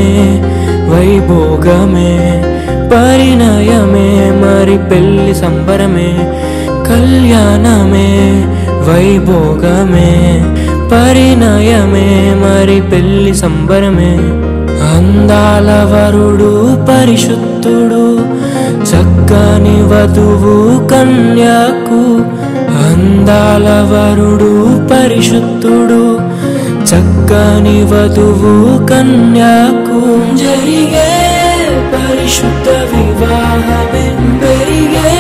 కళ్యాణమే వైభోగమే పరిణయమే మరి పెళ్లి సంబరమే కళ్యాణమే వైభోగమే పరిణయమే మరి పెళ్లి సంబరమే అందాల వరుడు పరిశుద్ధుడు చక్కని వధువు కన్యకు అందాల వరుడు పరిశుద్ధుడు చక్కని వధువు కన్యకు జరిగే పరిశుద్ధ వివాహమే పెరిగే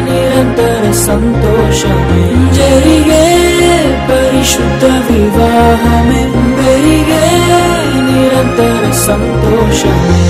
నిరంతర సంతోషమే జరిగే పరిశుద్ధ వివాహమే పెరిగే నిరంతర సంతోషమే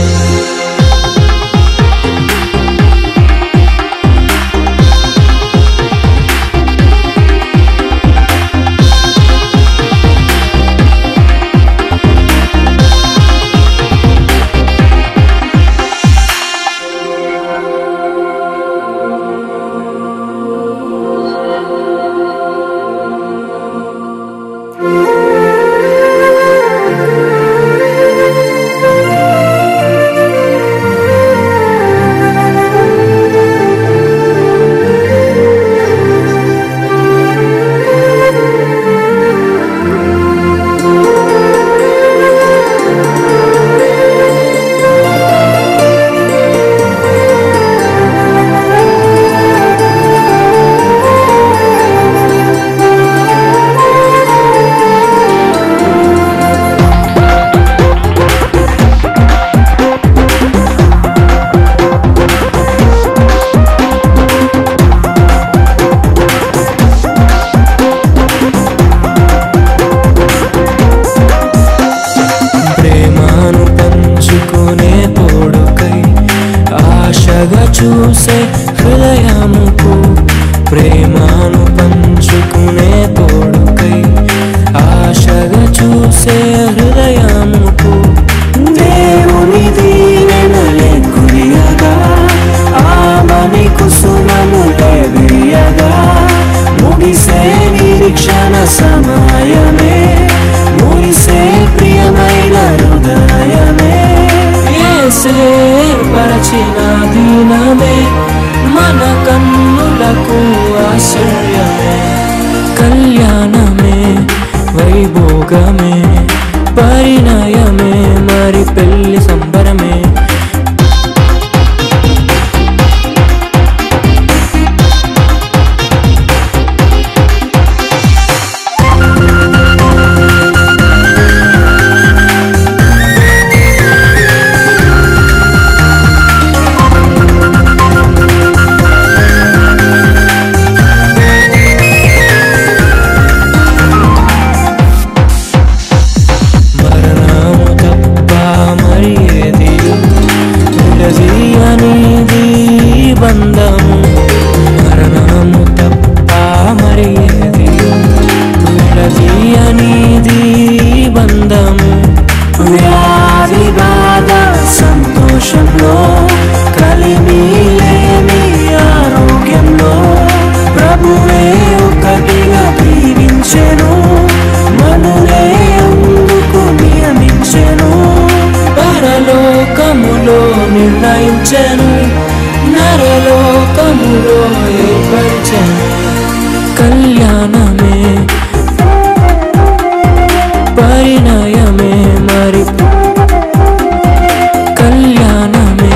చూసే హృదయముకు ప్రేమను పంచుకునే తోడుకై ఆశగా చూసే హృదయముకు దేవుని దీవెనలే కురియగా ఆమని కుసుమములే విరియగా ముగిసే నిరీక్షణ సమయమే ముగిసే ప్రియమైన హృదయమే పరచిన దీనమే మన కన్నులకు ఆశ్చర్యమే కళ్యాణమే వైభోగమే పరిణయమే మరి పెళ్లి సంబరమే బంధము మరణము తప్ప మరి ఏది విడదీయనిది బంధము వ్యాధి బాధ సంతోషంలో కలిమి లేని ఆరోగ్యంలో ప్రభువే ఒకటిగా దీవించెను మనులే అందుకు నియమించెను పరలోకములో నిర్ణయించెను నరలోకములో ఏర్పరిచెను కళ్యాణమే పరిణయమే మరి కళ్యాణమే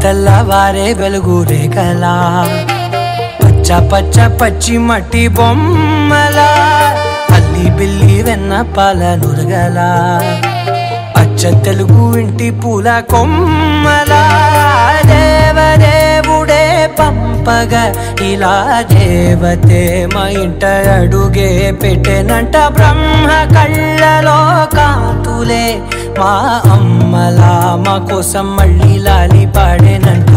తెల్లవారే వెలుగు రేఖలా పచ్చ పచ్చ పచ్చి మట్టి బొమ్మలా అల్లి బిల్లి వెన్న పాల నురగలా అచ్చ తెలుగు ఇంటి పూల కొమ్మలా దేవదేవుడే పంప చెప్పగా ఇలా దేవతే మా ఇంట అడుగే పెట్టెనంట బ్రహ్మ కళ్ళలో కాంతులే మా అమ్మలా మా కోసం మళ్ళీ లాలి పాడేనంట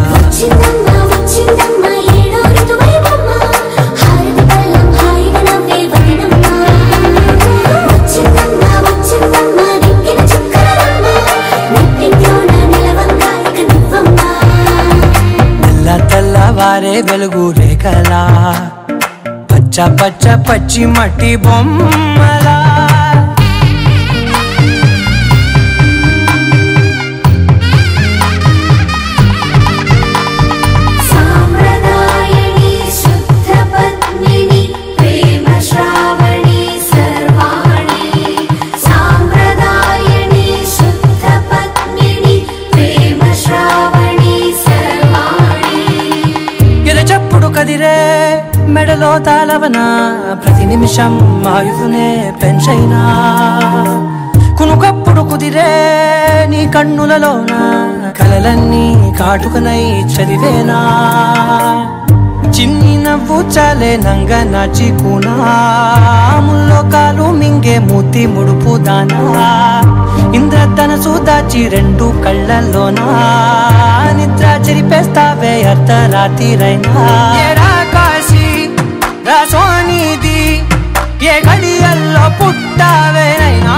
తెల్లవారే వెలుగు రేఖలా పచ్చ పచ్చ పచ్చి మట్టి బొమ్మలా కదిరే మెడలో తాళవన ప్రతి నిమిషం ఆయుధునే పెంచైనా కునుకప్పుడు కుదిరే నీ కన్నులలోన కలలన్నీ కాటుకనై చదివేనా చిన్ని నవ్వు చాలే నంగ నాచి కూనాముల్లో కాలు మింగే మూతి ముడుపు దానా ఇంద్రధనసు దాచి రెండు కళ్ళల్లోనా నిద్ర చెరిపేస్తావే అర్ధరాత్రిరైనా కాశీ రాసోనిది ఏ గడియల్లో పుట్టావేనైనా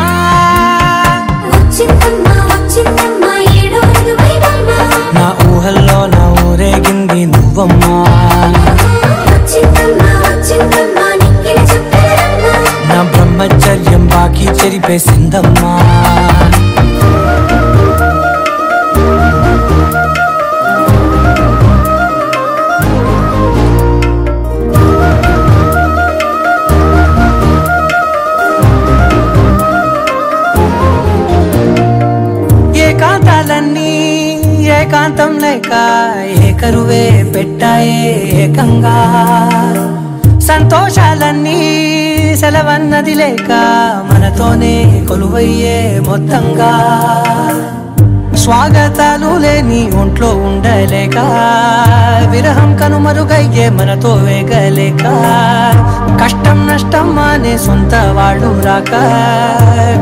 నా ఊహల్లో నా ఊరేగింది నువ్వమ్మా నా బ్రహ్మచర్యం బాకీ చెరిపేసిందమ్మా ఏకాంతాలన్నీ ఏకాంతం లేక ఏకరువే పెట్టాయే ఏకంగా సంతోషాలన్నీ సెలవన్నది లేక మనతోనే కొలువయ్యే మొత్తంగా స్వాగతాలు లేని ఒంట్లో ఉండలేక విరహం కనుమరుగయ్యే మనతో వేగలేక కష్టం నష్టం అనే సొంత వాడు రాక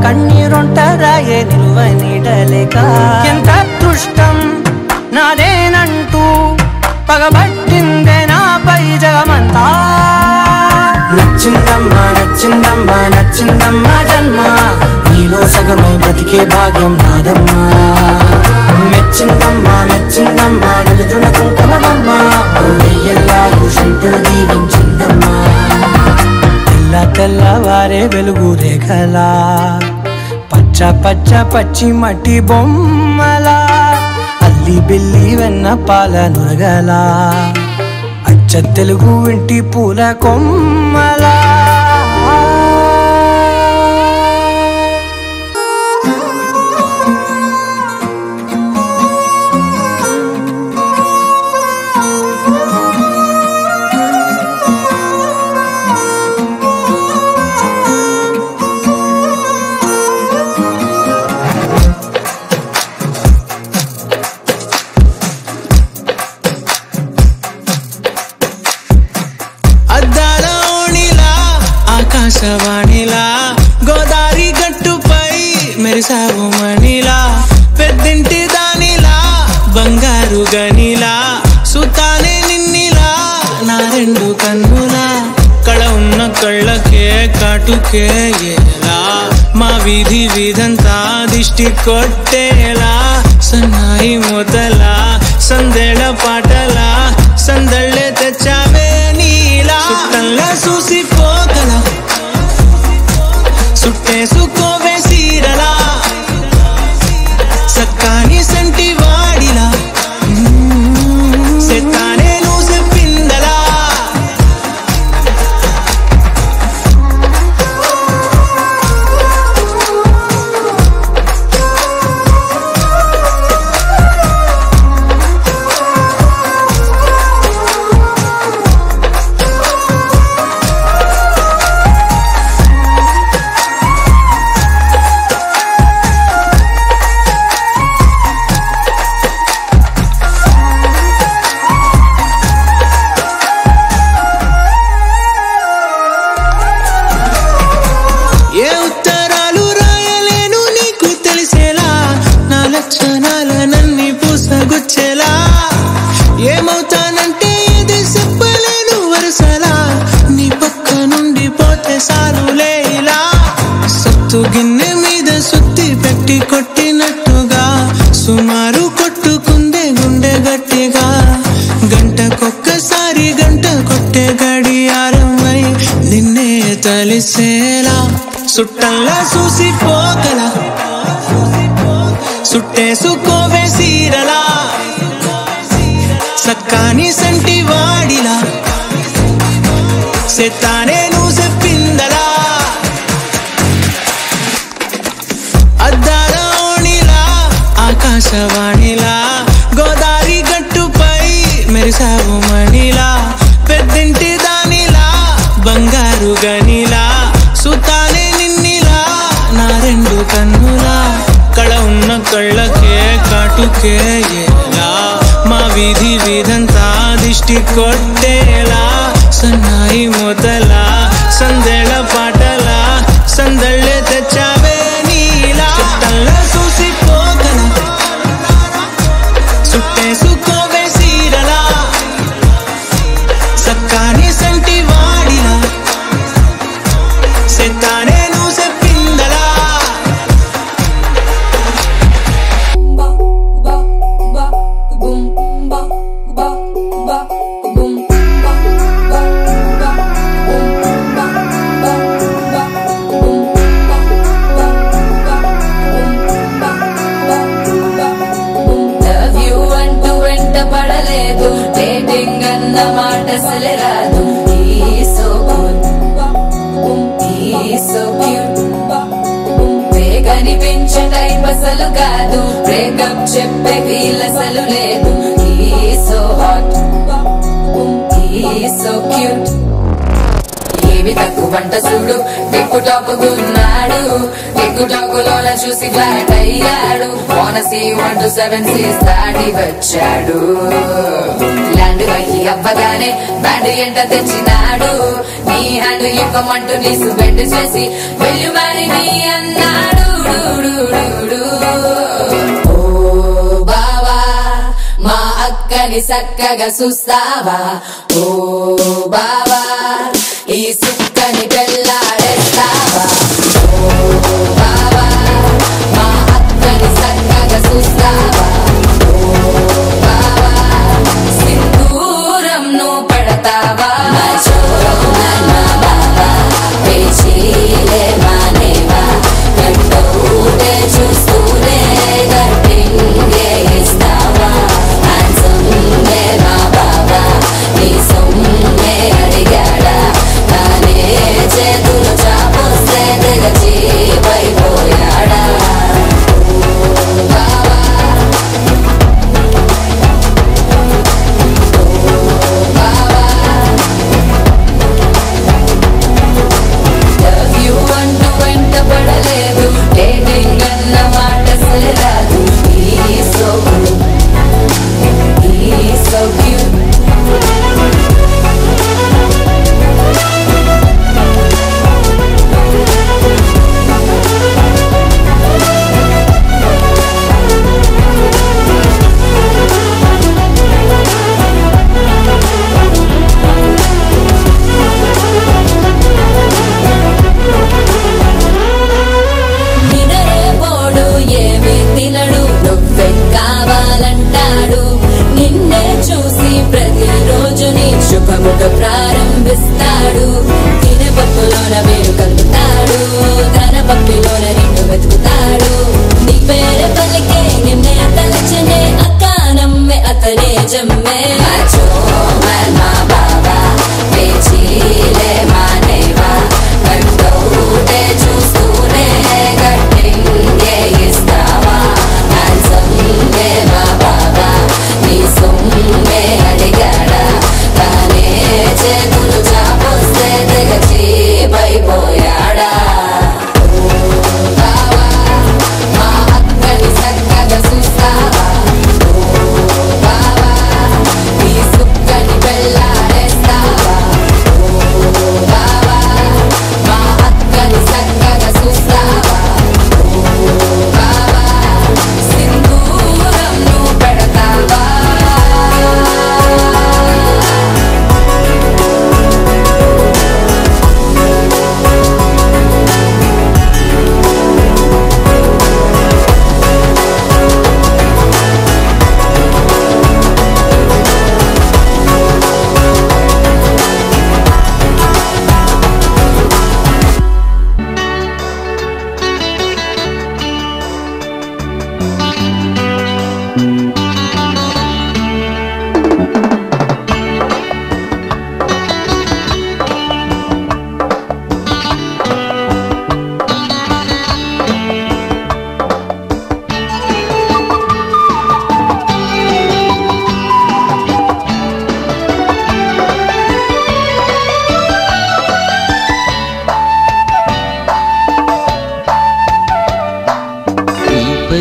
కన్నీరొంటరాయే నిలువ నీడలేక ఎంత అదృష్టం నాదేనంటూ పగబట్టిందే నాపై జగమంతా నచ్చిందమ్మా నచ్చిందమ్మా నచ్చిందమ్మా జన్మ నీలో సగమై బ్రతికే భాగ్యం నాదమ్మా మెచ్చిందమ్మా మెచ్చిందమ్మా నిలుతున్న కుంకుమమ్మా వెయ్యల్లాగు శంకరు దీవించిందమ్మా తెల్ల తెల్లవారే వెలుగు రేఖలా పచ్చ పచ్చ పచ్చి మట్టి బొమ్మలా అల్లి బిల్లి వెన్న పాల నురగలా అచ్చ తెలుగు ఇంటి పూల కొమ్మలా ఆకాశవాణిలా గోదారి గట్టుపై మెరిసావు మణిలా పెద్దింటి దానిలా బంగారు గనిలా సుతానే నిన్నిలా నా రెండు కన్నులా కళ ఉన్న కళ్ళకే కాటుకే ఎలా మా వీధి వీధంతా దిష్టి కొట్టేలా సన్నాయి మొదలా సందేళ పాటలా సందళ్ళే తెచ్చావే నీలా సుట్టంలా చూసిపోగలా సుట్టేసుకోవే సీరలా సక్కాని సంటి వాడిలా సెత్తానే నువ్వు చెప్పిందలా ఏ ఉత్తరాలు రాయలేను నీకు తెలిసేలా, నా లక్షణాలనన్నీ పూసగుచ్చేలా. ఏమవుతానంటే ఏది చెప్పలేను వరుసలా, నీ పక్క నుండి పోతే సాలులే ఇలా. సత్తు గిన్నె మీద సుత్తి పెట్టి కొట్టినట్టుగా, సుమారు కొట్టుకుందే గుండె గట్టిగా. గంటకొక్కసారి గంట కొట్టే గడియారమై నిన్నే తలిసేలా. సుట్టల్లా చూసిపోగల సుట్టేసుకోవే సీరలా, సక్కాని సంటి వాడిలా సెత్తానే నువ్వు చెప్పిందలా. అద్దాల ఓణిలా ఆకాశవాణిలా, గోదావరి గట్టుపై మెరిసావు మణిలా. పెద్దింటి దానిలా బంగారు గనిలా, సుతానే నిన్నిలా నా రెండు కన్నులా. కళ ఉన్న కళ్ళకే కాటుకే ఎలా, మా వీధి వీధంతా దిష్టి కొట్టేలా. సన్నాయి మొదలా సందేళ పాటలా, సందళ్ళే తెచ్చావే నీలా. చుట్టల్లా చూసిపోగల సుట్టేసుకోవే సీరలా, సక్కాని సంటి వాడిలా సెత్తానే నువ్వు చెప్పిందలా. పడలేదు డేటింగ్ అన్న మాట అసలే రాదు. సో క్యూట్ కనిపించే టైప్ అసలు కాదు, బ్రేకప్ చెప్పే వీల్ అసలు లేదు. సో హాట్ సో క్యూట్, ఏమి తక్కువ వంట చూడు, టిక్కు టాపుకున్నాడు. టిక్కు టాకులోన చూసి ఫ్లాట్ అయ్యాడు. బోనసీ 1 to 7 సీస్ దాటి వచ్చాడు. ల్యాండ్ వైకి అవ్వగానే బ్యాండ్ ఎంట తెచ్చినాడు. నీ హ్యాండ్ ఇవ్వమంటూ నీసు బెండ్ చేసి వెళ్ళు మరి నీ అన్నాడు. ఓ బావా మా అక్కని చక్కగా చూస్తావా, ఓ బావా ఈ సుక్కని పెళ్ళాడేస్తావా. ఓ బావా మా అక్కని చక్కగా చూస్తావా, ఓ బావా సింధూరం నువ్వు పెడతావా. బాబా పేచీలే మానేవా, కంటూటే చూస్తూనే గట్టింగే ఇస్తావా. హ్యాండ్సమ్ మా బాబా నీ సొమ్మే అడిగాడా, నానే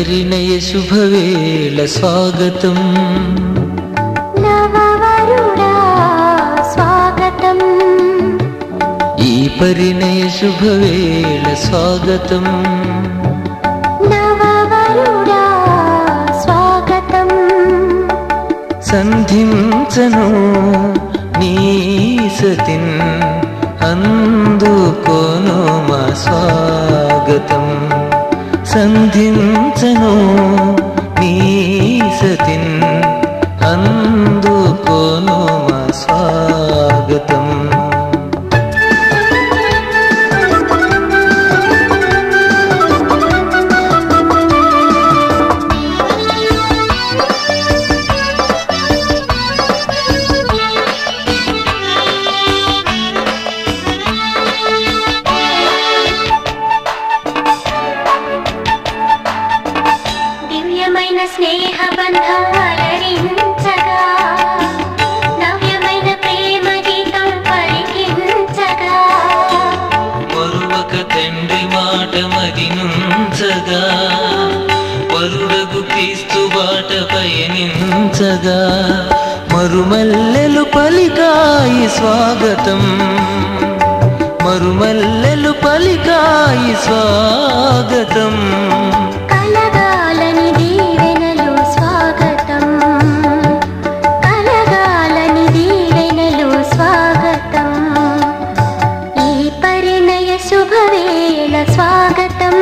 పరిణయ శుభవేళ స్వాగతం నవవరుడా స్వాగతం ఈ పరిణయ శుభవేళ స్వాగతం నవవరుడా స్వాగతం సంధించను నీ సతిన్ అందుకోను మా స్వాగతం సంధించను నీ సతిన్ అందుకోను మా స్వాగతం దివ్యమైన స్నేహ బంధం అలరించగా నవ్యమైన ప్రేమ గీతం పలికించగా మరువక తండ్రి మాట మదినుంచగా వరుడగు క్రీస్తు బాట పయనించగా మరుమల్లెలు పలికాయి స్వాగతం మరుమల్లెలు పలికాయి స్వాగతం కలగాలని దీవెనలు స్వాగతం కలగాలని దీవెనలు స్వాగతం ఈ పరిణయ శుభవేళ స్వాగతం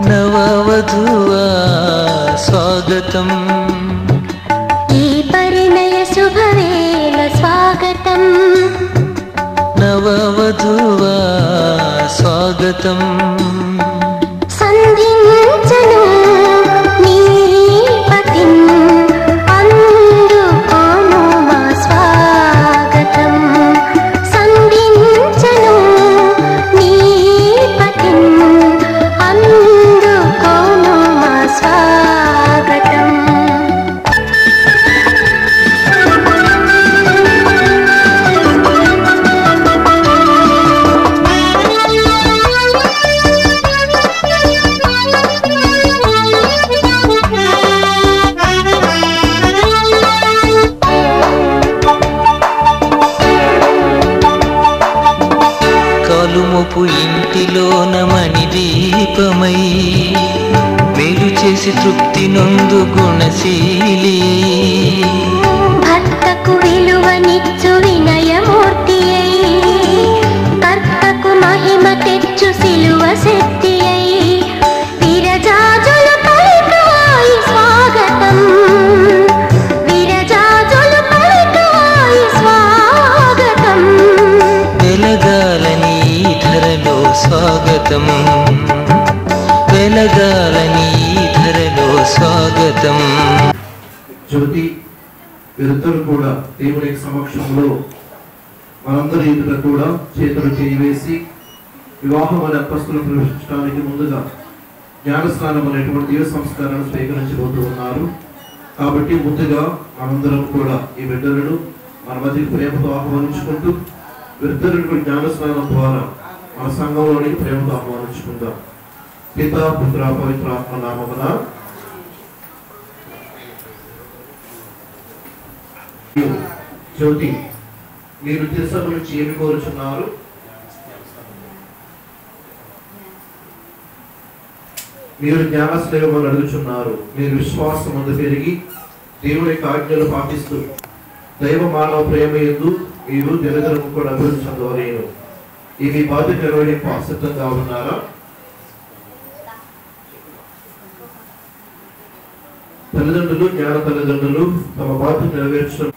నవవధువా స్వాగతం ఈ పరిణయ శుభవేళ స్వాగతం నవవధువా స్వాగతం సంధించను నీ పతిన్ అందుకోను మా స్వాగతం సంధించను నీ పతిన్ అందుకోను మా స్వాగతం కాలుమొపు ఇంటిలోన మణి దీపమై మేలు చేసి తృప్తి నొందు గుణశీలి భర్తకు విలువనిచ్చు వినయమూర్తి అయి కర్తకు మహిమ తెచ్చు సిలువ శక్తి అయి విరజాజులు పలికాయి స్వాగతం విరజాజులు పలికాయి స్వాగతం వెలగాలని ఈ ధరలో స్వాగతం వెలగాలని ఈ ధరలో స్వాగతం జ్యోతి వీరిద్దరు కూడా దేవుని సమక్షంలో మనందరి ఎదుట కూడా చేతులు చేయవేసి వివాహం అనే అంతస్తులు ప్రవేశించడానికి ముందుగా జ్ఞానస్నానం అనేటువంటి దివ్య సంస్కారాన్ని స్వీకరించబోతూ ఉన్నారు. కాబట్టి ముందుగా మనందరం కూడా ఈ బిడ్డలను మన మధ్యకి ప్రేమతో ఆహ్వానించుకుంటూ వీరిద్దరు జ్ఞానస్నానం ద్వారా మన సంఘంలోనికి ప్రేమతో ఆహ్వానించుకుందాం. పితా పుత్ర పవిత్రాత్మ నామమున జ్యోతి మీరు తిరుసభ నుంచి ఏమి కోరుచున్నారు? మీరు జ్ఞానస్నేహమని అడుగుచున్నారు. మీరు విశ్వాసం ముందు పెరిగి దేవుని యొక్క ఆజ్ఞలు పాటిస్తూ దైవ మానవ ప్రేమ యందు మీరు దినదినము కూడా అభివృద్ధి చెందవలేను. ఇవి బాధ్యత నిర్వహింపు ఆసక్తంగా ఉన్నారా? తల్లిదండ్రులు జ్ఞాన తల్లిదండ్రులు తమ బాధ్యత నెరవేర్చడం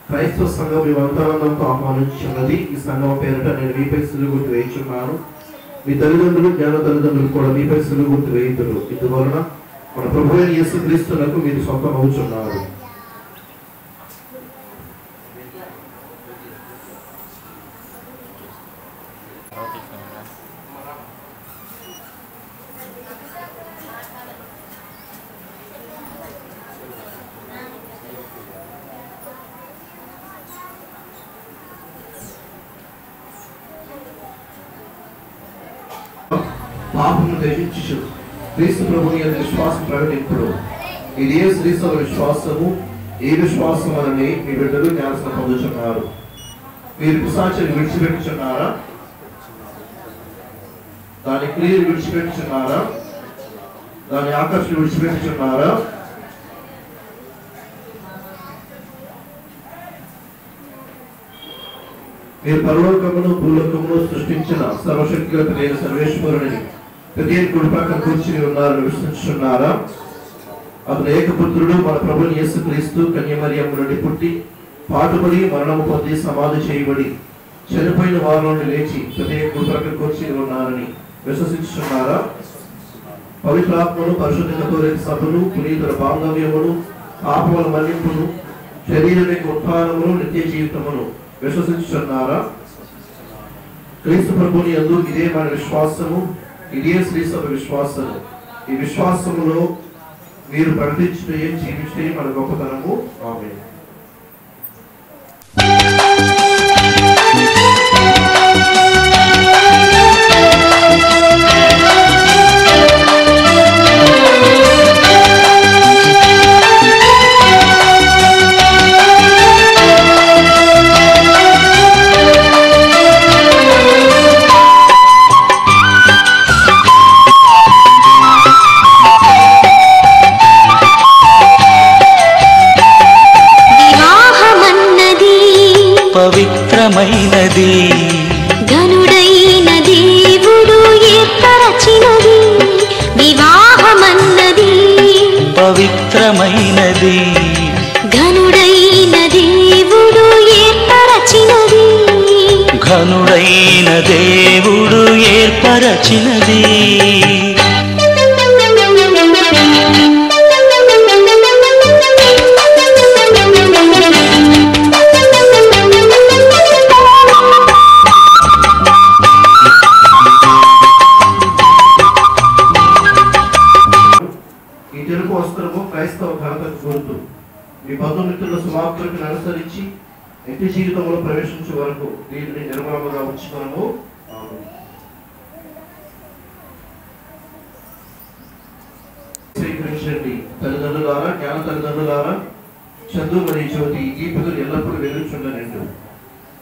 క్రైస్తవ సంఘం మీ వాగ్దానంతో ఆహ్వానించున్నది. ఈ సంఘం పేరిట నేను మీపై సిలుగుర్తు వేయించున్నాను. మీ తల్లిదండ్రులు జ్ఞాన తల్లిదండ్రులు కూడా మీపై సిలుగుర్తు వేయుదురు. ఇందువలన మన ప్రభువైన యేసుక్రీస్తునకు మీరు సొంతం అవుతున్నారు. పాపమును త్యజించుచు క్రీస్తు ప్రభుని యందు విశ్వాసం ప్రకటింపుడు. ఇది ఏ శ్రీసభ విశ్వాసము, ఏ విశ్వాసం అని మీ బిడ్డలు జ్ఞాపకం పొందుతున్నారు. మీరు పిశాచిని విడిచిపెట్టుచున్నారా? దాని క్రియలు విడిచిపెట్టుచున్నారా? దాని ఆకర్షణ విడిచిపెట్టుచున్నారా? మీరు పరలోకమును భూలోకమును సృష్టించిన సర్వశక్తిగల నేను సర్వేశ్వరుని ప్రతి కుడి పక్కన కూర్చుని ఉన్నారని విశ్వసిస్తున్నారా? అతను ఏకపుత్రుడు మన ప్రభుని యేసుక్రీస్తు కన్యమరియమ్మ నుండి పుట్టి పాటుపడి మరణము పొంది సమాధి చేయబడి చనిపోయిన వారి నుండి లేచి ప్రతి కుడి పక్కన కూర్చుని ఉన్నారని విశ్వసిస్తున్నారా? పవిత్రాత్మను పరిశుద్ధతతో సభను పునీతుల బాంధవ్యమును పాపముల మన్నింపును శరీరం యొక్క ఉత్థానమును నిత్య జీవితమును విశ్వసిస్తున్నారా? క్రీస్తు ప్రభుని యందు ఇదే మన విశ్వాసము, ఇదే శ్రీసభ విశ్వాసము. ఈ విశ్వాసములో మీరు ప్రకటించే జీవించే మన గొప్పతనము. ఆమేన్. పవిత్రమైనది ఘనుడైన దేవుడు ఏర్పరచినది వివాహమన్నది. పవిత్రమైనది ఘనుడైన దేవుడు ఏర్పరచినది. ఘనుడైన దేవుడు ఏర్పరచినది. క్రైస్తవ ఘనతకు గుర్తు. మీ బంధుమిత్రుల సమాప్తులను అనుసరించి నిత్య జీవితంలో ప్రవేశించే వరకు దీనిని నిర్మలంగా ఉంచుతాము. స్వీకరించండి. తల్లిదండ్రులారా, జ్ఞాన తల్లిదండ్రులారా, చందు మరియు జ్యోతి ఈ పిల్లలు ఎల్లప్పుడూ వెలుగుచుండనండు.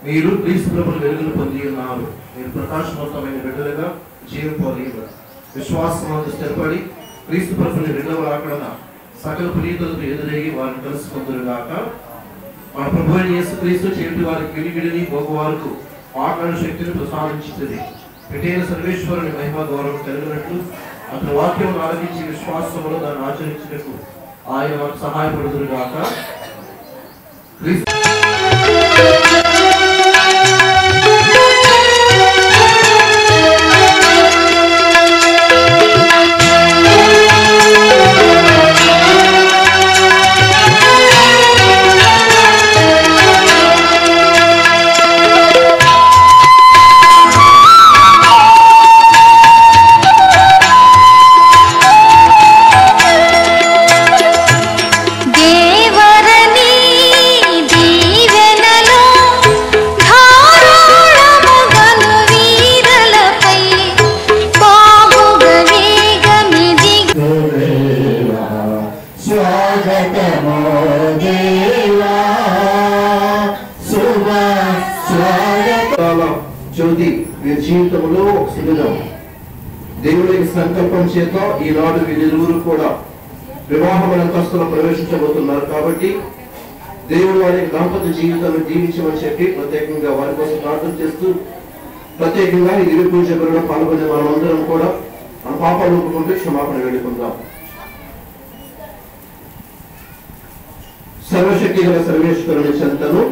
మీరు క్రీస్తు ప్రభుని వెలుగును పొంది ఉన్నారు. మీరు ప్రకాశవంతమైన బిడ్డలుగా జీవింపలేరు. విశ్వాసంలో స్థిరపడి క్రీస్తు ప్రభుని రెండవ రాకడన సకల పునీతులకు ఎదురేగి వారిని కలుసుకుందురుగాక. మన ప్రభు అయిన యేసుక్రీస్తు చేతి వారికి విడివిడిని మోగవారికి ఆకరణ శక్తిని ప్రసాదించుతుంది. పెట్టైన సర్వేశ్వరుని మహిమ గౌరవం కలిగినట్లు అతని వాక్యం ఆలకించి విశ్వాసములో దాన్ని ఆచరించినకు ఆయన వారికి సహాయపడుదురుగాక. జ్యోతి వీరి జీవితంలో సుఖం దేవుడి సంకల్పం చేత ఈనాడు వీరిరువురు కూడా వివాహం అంతస్తులో ప్రవేశించబోతున్నారు. కాబట్టి దేవుడు వారి దాంపత్య జీవితాన్ని దీవించమని చెప్పి ప్రత్యేకంగా వారి కోసం ప్రార్థన చేస్తూ ప్రత్యేకంగా ఈ దివ్య పూజ బలిలో పాల్గొనే మనమందరం కూడా మన పాపాలు ఒప్పుకుంటే క్షమాపణ వేడుకుందాం. సర్వశక్తి గల సర్వేశ్వరుని చెంతను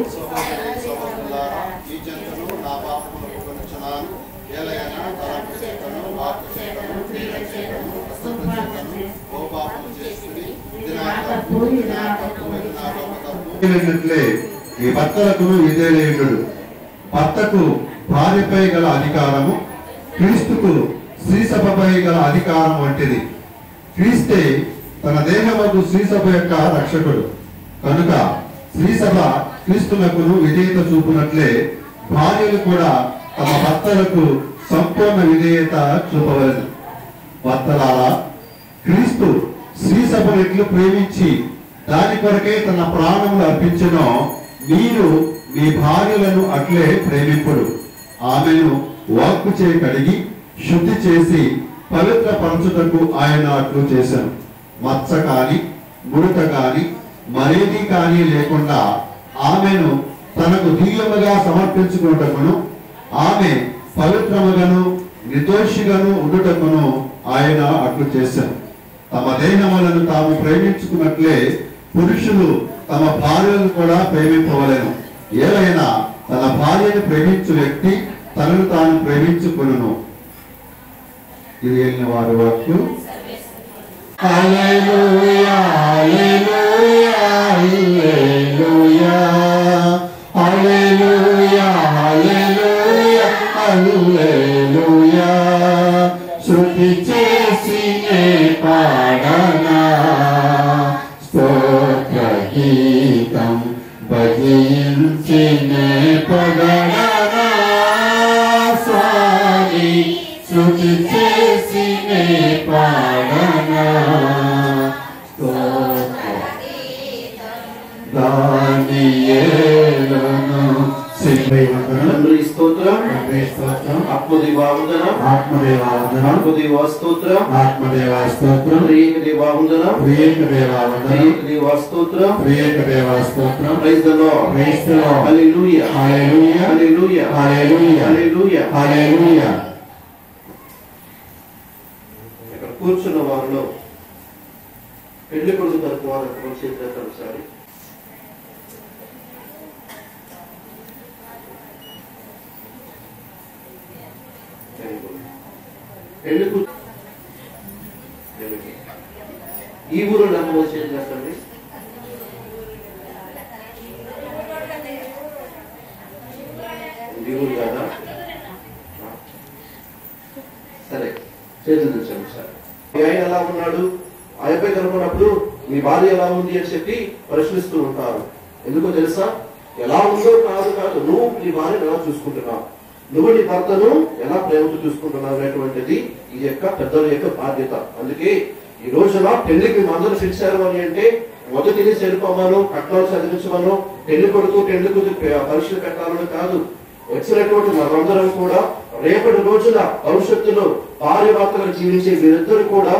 ఈ భర్తలకు విధేయుడు. భర్తకు భార్యపై గల అధికారము క్రీస్తుకు శ్రీసభపై గల అధికారం వంటిది. క్రీస్తే తన దేహముకు శ్రీసభ యొక్క రక్షకుడు కనుక శ్రీసభ క్రీస్తునకును విధేయత చూపునట్లే భార్యలు కూడా తమ భర్తలకు సంపూర్ణ విధేయత చూపవలెను. భర్తలారా, క్రీస్తు శ్రీ సభను ఎట్లు ప్రేమించి దాని కొరకే తన ప్రాణములు అర్పించెనో మీరు మీ భార్యలను అట్లే ప్రేమింపుడు. ఆమెను వాక్కు చే కడిగి శుద్ధి చేసి పవిత్ర పరచుటకు ఆయన అట్లు చేశాను. మచ్చ కాని ముడత కాని మరేది కాని లేకుండా ఆమెను తనకు దివ్యముగా సమర్పించుకున్నటకును ఆమె పవిత్రముగాను నిర్దోషిగాను ఉండుటకును ఆయన అట్లు చేశాను. తమ దేహములను తాము ప్రేమించుకున్నట్లే పురుషులు తమ భార్యలను కూడా ప్రేమింపవలెను. ఏలైనా తన భార్యను ప్రేమించు వ్యక్తి తనను తాను ప్రేమించుకొనును. ఇది వెళ్ళిన వారి వాక్కు. హల్లెలూయా హల్లెలూయా హల్లెలూయా హల్లెలూయా హల్లెలూయా హల్లెలూయా. శృతి చేసి పాడనా స్తోత్ర గీతం భజించి పడనా స్వామి. శృతి చేసి పాడనా దానియేలును తండ్రి స్తోత్రం, ఆత్మదేవావందనం, ఆత్మదేవా స్తోత్రం, ఆత్మదేవా స్తోత్రం, ప్రియదేవావందనం, ప్రియదేవా స్తోత్రం, ప్రైజ్ ది లార్డ్, హల్లెలూయా, హల్లెలూయా, హల్లెలూయా, హల్లెలూయా, హల్లెలూయా. ఇక్కడ కూర్చున్న వారిలో పెళ్లి కొడుకు తరపు వారు ఒకసారి ఈ ఊరు నమ్మకం చేయండి. ఈ ఊరు కాదా? సరే, చేతులు తెచ్చాము సార్. మీ ఆయన ఎలా ఉన్నాడు, ఆయనపై కనుక్కున్నప్పుడు మీ భార్య ఎలా ఉంది అని చెప్పి ప్రశ్నిస్తూ ఉంటారు. ఎందుకో తెలుసా? ఎలా ఉందో కాదు, నువ్వు నీ భార్యను ఎలా చూసుకుంటున్నావు, నువ్వు నీ భర్తను ఎలా ప్రేమతో చూసుకుంటున్నావు అనేటువంటిది ఈ యొక్క పెద్దల యొక్క బాధ్యత. అందుకే ఈ రోజున పెళ్లికి మందులు పిలిచారు అని అంటే మొదటి చేరుకోమను, కట్నాలు చదివించమను, పెళ్లి కొడుకు పెళ్లి కూతురు పరీక్షలు పెట్టాలని కాదు. వచ్చినటువంటి మనందరం కూడా రేపటి రోజున భవిష్యత్తులో భార్య భర్తలు జీవించే వీరిద్దరు కూడా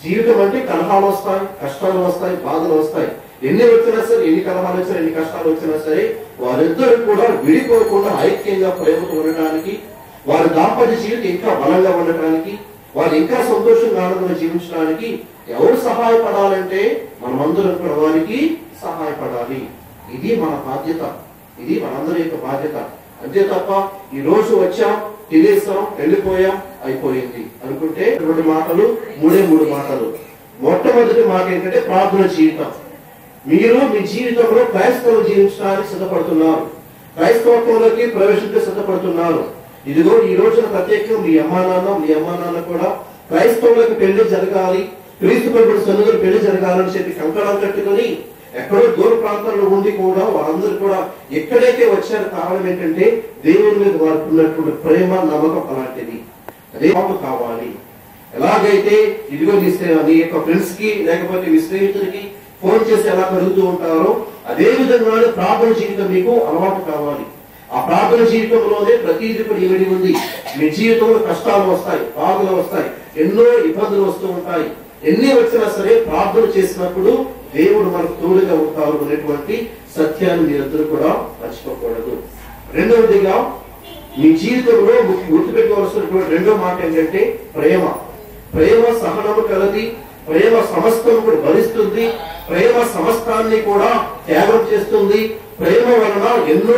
జీవితం అంటే కలహాలు వస్తాయి, కష్టాలు వస్తాయి, బాధలు వస్తాయి. ఎన్ని వచ్చినా సరే, ఎన్ని కలహాలు వచ్చినా, ఎన్ని కష్టాలు వచ్చినా సరే వారిద్దరు కూడా విడిపోకుండా ఐక్యంగా ప్రేమతో ఉండటానికి, వారి దాంపత్య జీవితం ఇంకా బలంగా ఉండటానికి, వారు ఇంకా సంతోషంగా ఆనందంగా జీవించడానికి ఎవరు సహాయపడాలంటే మనమందరం కూడా వారికి సహాయపడాలి. ఇది మన బాధ్యత, ఇది మనందరి యొక్క బాధ్యత. అంతే తప్ప ఈ రోజు వచ్చాం, తినేసాం, వెళ్ళిపోయాం, అయిపోయింది అనుకుంటే రెండు మాటలు, మూడు మాటలు. మొట్టమొదటి మాట ఏంటంటే ప్రార్థన జీవితం. మీరు మీ జీవితంలో క్రైస్తవ జీవించడానికి సిద్ధపడుతున్నారు, క్రైస్తవంలోకి ప్రవేశించే సిద్ధపడుతున్నారు. ఇదిగో ఈ రోజున ప్రత్యేకంగా మీ అమ్మా నాన్న కూడా క్రైస్తవులకు పెళ్లి జరగాలి, క్రీస్తు ప్రభువు సన్నిధిలో పెళ్లి జరగాలని చెప్పి కంకణం కట్టుకొని ఎక్కడో దూర ప్రాంతాల్లో ఉండి కూడా వాళ్ళందరూ కూడా ఎక్కడైతే వచ్చారు. కారణం ఏంటంటే దేవుని మీద వారికి ఉన్నటువంటి ప్రేమ, నమ్మకం అలాంటిది. అదే మాకు కావాలి. ఎలాగైతే ఇదిగో నీ యొక్క ఫ్రెండ్స్ కి లేకపోతే మీ స్నేహితుడికి ఫోన్ చేసి ఎలా కలుగుతూ ఉంటారో అదే విధంగా ప్రార్థన జీవితం మీకు అలవాటు కావాలి. ఆ ప్రార్థన జీవితంలోనే ప్రతిదీ కూడా ఇవన్నీ ఉంది. మీ జీవితంలో కష్టాలు వస్తాయి, బాధలు వస్తాయి, ఎన్నో ఇబ్బందులు వస్తూ ఉంటాయి. ఎన్ని వచ్చినా సరే ప్రార్థన చేసినప్పుడు దేవుడు మనకు తోడుగా ఉంటారు అనేటువంటి సత్యాన్ని మీరందరూ కూడా మర్చిపోకూడదు. రెండవదిగా మీ జీవితంలో గుర్తుపెట్టుకోవాల్సినటువంటి రెండో మాట ఏంటంటే ప్రేమ. ప్రేమ సహనము కలది, ప్రేమ సమస్తం కూడా భరిస్తుంది, ప్రేమ సమస్తాన్ని కూడా త్యాగం చేస్తుంది. ప్రేమ వలన ఎన్నో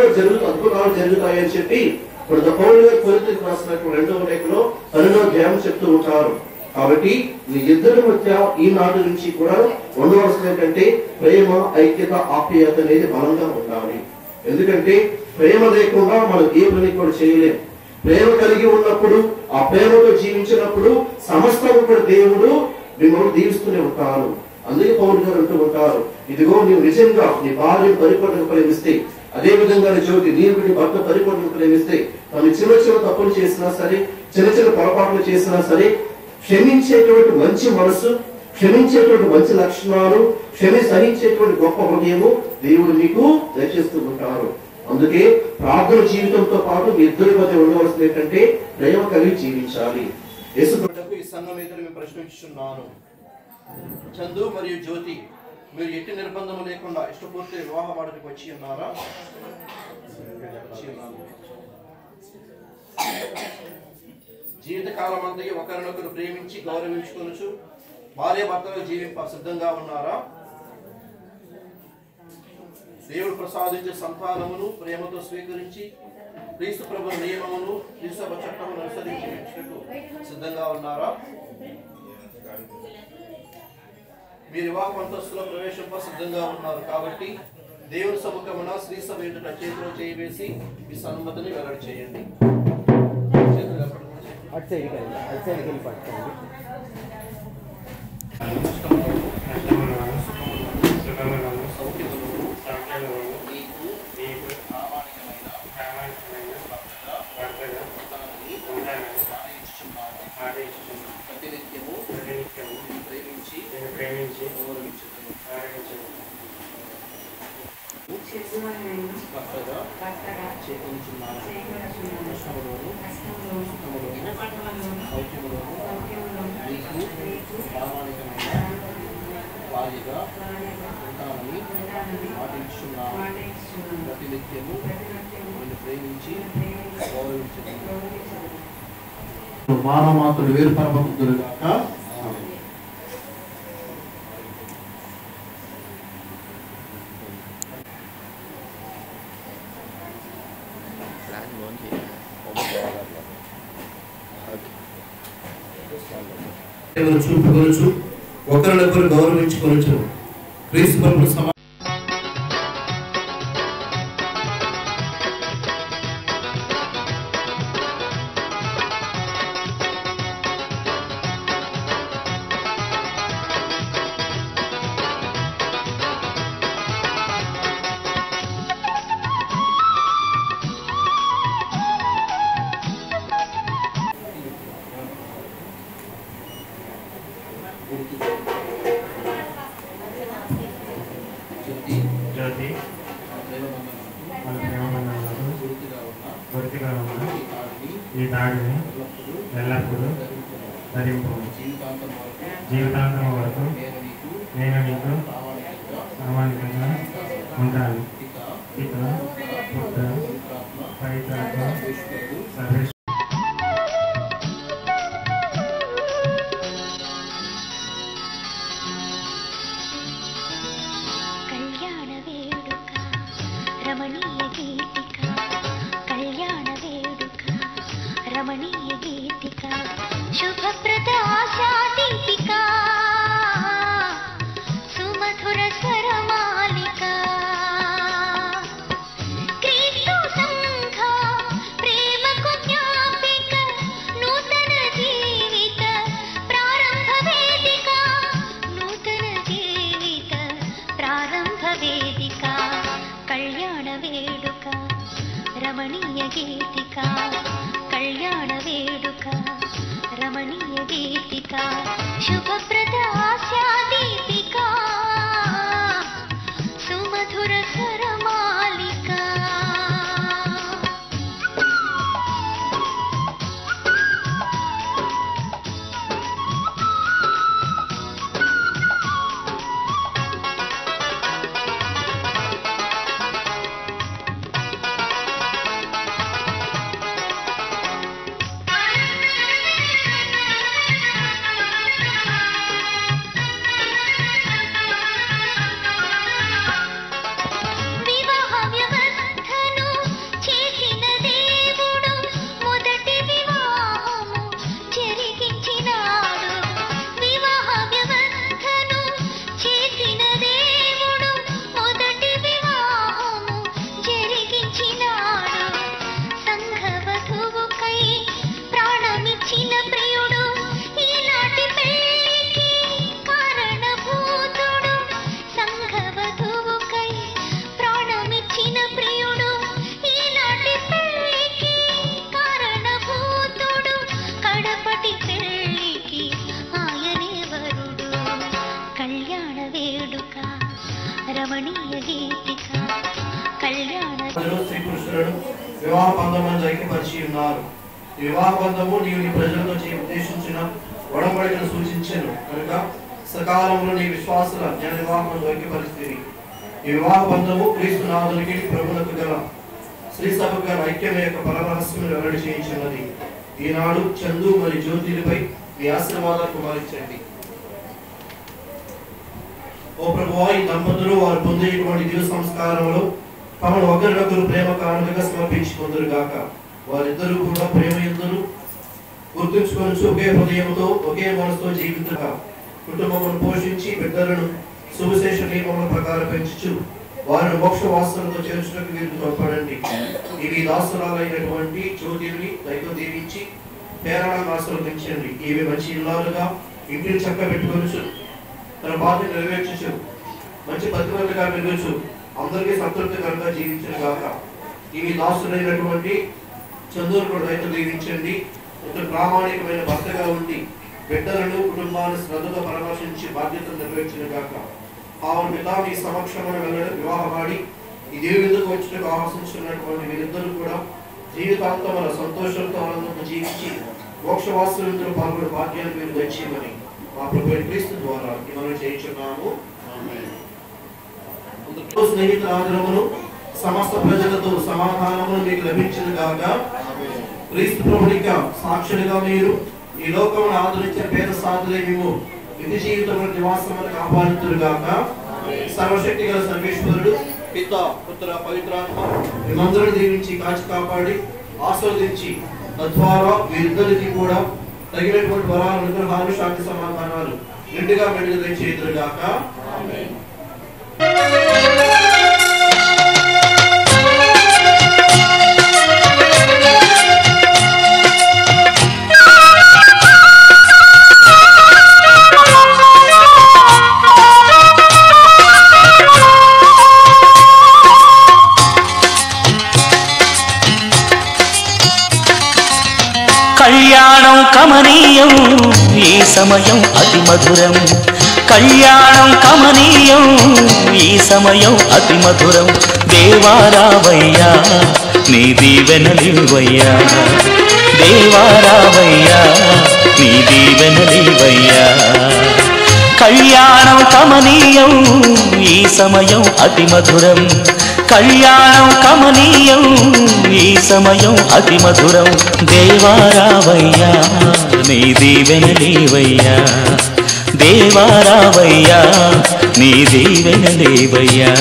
అద్భుతాలు జరుగుతాయని చెప్పి ఇప్పుడు పౌలు గారు కొరింథీయులకు రాసినటువంటి 2వ లేఖలో 12వ అధ్యాయం చెప్తూ ఉంటారు. కాబట్టి మీ ఇద్దరి మధ్య ఈనాటి నుంచి కూడా ఉండవలసిన ఏంటంటే ప్రేమ, ఐక్యత, ఆప్యాయత అనేది బలంగా ఉండాలి. ఎందుకంటే ప్రేమ లేకుండా మనం ఏ పని కూడా చేయలేం. ప్రేమ కలిగి ఉన్నప్పుడు, ఆ ప్రేమతో జీవించినప్పుడు సమస్తం కూడా దేవుడు మిమ్మల్ని దీవిస్తూనే ఉంటారు. అందుకే పౌలు గారు అంటూ ఉంటారు, ఇదిగో నీవు నిజంగా నీ భార్యను పరిపూర్ణంగా ప్రేమిస్తే, అదే విధంగా జ్యోతి నీవు నీ భర్త పరిపూర్ణంగా ప్రేమిస్తే, తను చిన్న తప్పులు చేసినా సరే, చిన్న పొరపాట్లు చేసినా సరే క్షమించేటువంటి మంచి మనసు, క్షమించేటువంటి మంచి లక్షణాలు, సహించేటువంటి గొప్ప హృదయము దేవుడు మీకు దయచేస్తూ ఉంటారు. అందుకే ప్రార్థన జీవితంతో పాటు మీ ఇద్దరి మధ్య ఉండవలసింది ఏంటంటే ప్రేమ కలిగి జీవించాలి. యేసుప్రభువుకు ఈ సంఘం మీద మేము ప్రశ్నించున్నాను. చందు మరియు జ్యోతి, మీరు ఎట్టి నిర్బంధము లేకుండా ఇష్టపూర్తి వివాహమాడడానికి వచ్చి ఉన్నారా? జీవితకాలం అంతా ఒకరినొకరు ప్రేమించి గౌరవించుకొనుచు భార్య భర్తలు జీవింప సిద్ధంగా ఉన్నారా? దేవుడు ప్రసాదించే సంతానమును ప్రేమతో స్వీకరించి క్రీస్తు ప్రభు నియమమును క్రీస్తు చట్టమును అనుసరించి సిద్ధంగా ఉన్నారా? మీరు వివాహ అంతస్తులో ప్రవేశింప సిద్ధంగా ఉన్నారు కాబట్టి దేవుని సముఖమున శ్రీ సభ ఎదుట చేతిలో చేయవేసి మీ సన్మతిని వెల్లడి చేయండి. మానవమాతుడు వేరుపరపకుదురు గాక. చూపుకొనుచు ఒకరినొకరు గౌరవించుకొనుచు క్రీస్తు ప్రభువు ఈ దాడిని ఎల్లప్పుడూ ధరింపు. జీవితాంతం వరకు నేను నీకు ప్రామాణికంగా ఉంటాను. పిత, పుత్ర, పవిత్రాత్మ సర్వేశ్వరుడు. కళ్యాణ వేడుక రమణీయ గీతిక, కళ్యాణ వేడుక రమణీయ గీతిక, శుభప్రద ఆశాదీపిక, సుమధుర స్వరమాలిక, క్రీస్తు సంఘ ప్రేమకు జ్ఞాపిక, నూతన జీవిత ప్రారంభ వేదిక, నూతన జీవిత ప్రారంభ వేదిక, కళ్యాణ వేడుక రమణీయ గీతిక, కళ్యాణ వేడుక రమణీయ గీతిక, శుభప్రద ఆశాదీపిక, సుమధుర స్వరమాలిక. వివాహ బంధములను ఐక్యపరిచి ఉన్నారు. ఈ వివాహ బంధము నీవు నీ ప్రజలతో ఉద్దేశించిన ఒడంబడికను సూచించను కనుక సకాలంలో నీ విశ్వాసుల జ్ఞాన వివాహములను ఐక్యపరిస్థితి. ఈ వివాహ బంధము క్రీస్తు నాథునికి ప్రభువులకు గల శ్రీ సభకు గల ఐక్యమ యొక్క పరమరహస్యమును వెల్లడి చేయించినది. ఈనాడు చందు మరియు జ్యోతిలపై మీ ఆశీర్వాదాలు కుమారించండి. ఓ ప్రభువా, ఈ దంపతులు వారు పొందేటువంటి దివ్య సంస్కారంలో తమను ఒకరినొకరు ప్రేమ కానుకగా సమర్పించుకుందరు గాక. వారిద్దరూ కూడా ప్రేమ యందును గుర్తుంచుకొని ఒకే హృదయంతో ఒకే మనసుతో జీవితగా కుటుంబమును పోషించి బిడ్డలను సువిశేష నియమముల ప్రకారం పెంచుచు వారిని మోక్ష వాసనతో చేర్చుటకు వీరు తోడ్పడండి. ఇవి దాసురాలైనటువంటి జ్యోతిని దయతో దీవించి పేరాలను ఆశీర్వదించండి. ఇవి మంచి ఇల్లాలుగా ఇంటిని చక్క పెట్టుకొని తన బాధ్యత నెరవేర్చు మంచి ప్రతిభలుగా మెరుగుచు అందరికీ సంతృప్తికరంగా జీవించిన గాక. ఇవి దాసులైనటువంటి చంద్రుని కూడా దయతో దీవించండి. ఇతను ప్రామాణికమైన భర్తగా ఉండి బిడ్డలను కుటుంబాన్ని శ్రద్ధతో పరామర్శించి బాధ్యతను నెరవేర్చిన గాక. ఆమె పితా మీ సమక్షమును వెళ్ళడం వివాహమాడి ఈ దేవుడికి వచ్చేందుకు ఆహ్వానించినటువంటి వీరిద్దరూ కూడా జీవితాంతం మన సంతోషంతో ఆనందంతో జీవించి మోక్షవాసులందరూ పాల్గొనే భాగ్యాన్ని మీరు దయచేయమని మా ప్రభువైన క్రీస్తు ద్వారా మనం చేయించున్నాము. స్నేహితుల ఆదరమును సమస్త ప్రజలతో సమాధానమును మీకు లభించిన గాక. క్రీస్తు ప్రభునిక సాక్షులుగా మీరు ఈ లోకమును ఆదరించిన పేద సాధులే మేము నిత్య జీవితంలో నివాసములకు ఆహ్వానితులు గాక. సర్వశక్తి గల సర్వేశ్వరుడు పిత పుత్ర పవిత్రాత్మ మేమందరూ దీవించి కాచి కాపాడి ఆస్వాదించి తద్వారా వీరిద్దరికి కూడా తగినటువంటి వరాలు అనుగ్రహాలు శాంతి సమాధానాలు నిండుగా మెడుగు దయచేయుదురు గాక. కళ్యాణం కమనీయం ఈ సమయం అతి మధురం. కళ్యాణం కమనీయం ఈ సమయం అతి మధురం. దేవారావయ్యా నీ దీవెనలివయ్యా, దేవారావయ్యా నీ దీవెనలివయ్యా. కళ్యాణం కమనీయం ఈ సమయం అతి మధురం. కళ్యాణం కమనీయం ఈ సమయం అతి మధురం. దేవారావయ్యా నీ దీవెనలివయ్యా, దేవారావయ్యా నీ దీవెనలివయ్యా.